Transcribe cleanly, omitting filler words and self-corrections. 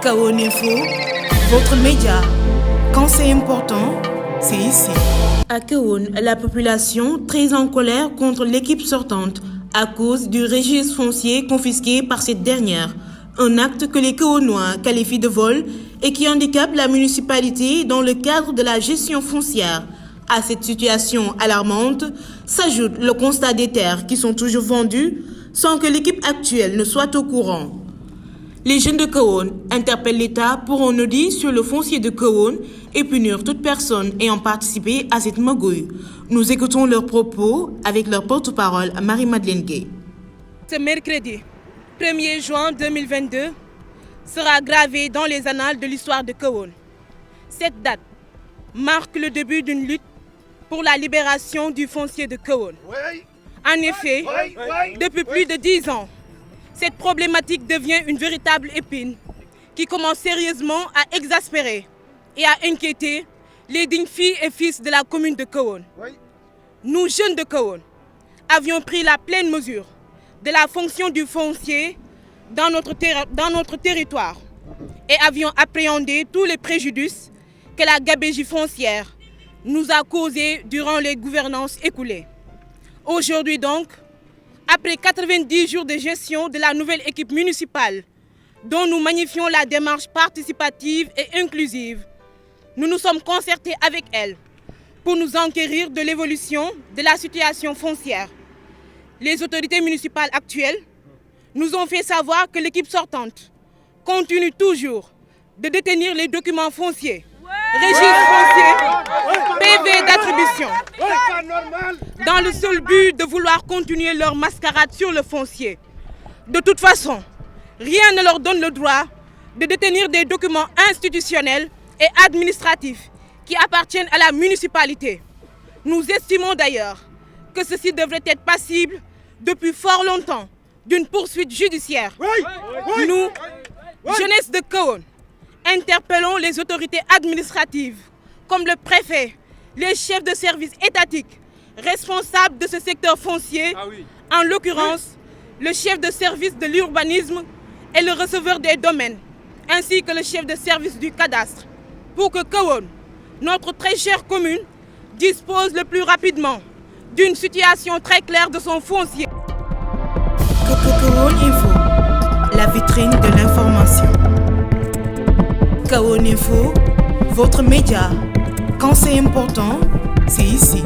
Kahone Info, votre média. Quand c'est important, c'est ici. À Kahone, la population très en colère contre l'équipe sortante à cause du registre foncier confisqué par cette dernière. Un acte que les Kahonois qualifient de vol et qui handicape la municipalité dans le cadre de la gestion foncière. À cette situation alarmante s'ajoute le constat des terres qui sont toujours vendues sans que l'équipe actuelle ne soit au courant. Les jeunes de Kahone interpellent l'État pour un audit sur le foncier de Kahone et punir toute personne ayant participé à cette magouille. Nous écoutons leurs propos avec leur porte-parole Marie-Madeleine Gueye. Ce mercredi 1er juin 2022 sera gravé dans les annales de l'histoire de Kahone. Cette date marque le début d'une lutte pour la libération du foncier de Kahone. En effet, depuis plus de 10 ans, cette problématique devient une véritable épine qui commence sérieusement à exaspérer et à inquiéter les dignes filles et fils de la commune de Kahone. Nous, jeunes de Kahone, avions pris la pleine mesure de la fonction du foncier dans notre territoire et avions appréhendé tous les préjudices que la gabegie foncière nous a causés durant les gouvernances écoulées. Aujourd'hui donc, après 90 jours de gestion de la nouvelle équipe municipale, dont nous magnifions la démarche participative et inclusive, nous nous sommes concertés avec elle pour nous enquérir de l'évolution de la situation foncière. Les autorités municipales actuelles nous ont fait savoir que l'équipe sortante continue toujours de détenir les documents fonciers, registre foncier, PV d'attribution, dans le seul but de vouloir continuer leur mascarade sur le foncier. De toute façon, rien ne leur donne le droit de détenir des documents institutionnels et administratifs qui appartiennent à la municipalité. Nous estimons d'ailleurs que ceci devrait être passible depuis fort longtemps d'une poursuite judiciaire. Nous, jeunesse de Kahone, interpellons les autorités administratives comme le préfet, les chefs de services étatiques responsables de ce secteur foncier, en l'occurrence le chef de service de l'urbanisme et le receveur des domaines, ainsi que le chef de service du cadastre, pour que Kahone, notre très chère commune, dispose le plus rapidement d'une situation très claire de son foncier. Kahone Info, la vitrine de l'information. Kahone Info, votre média. Quand c'est important, c'est ici.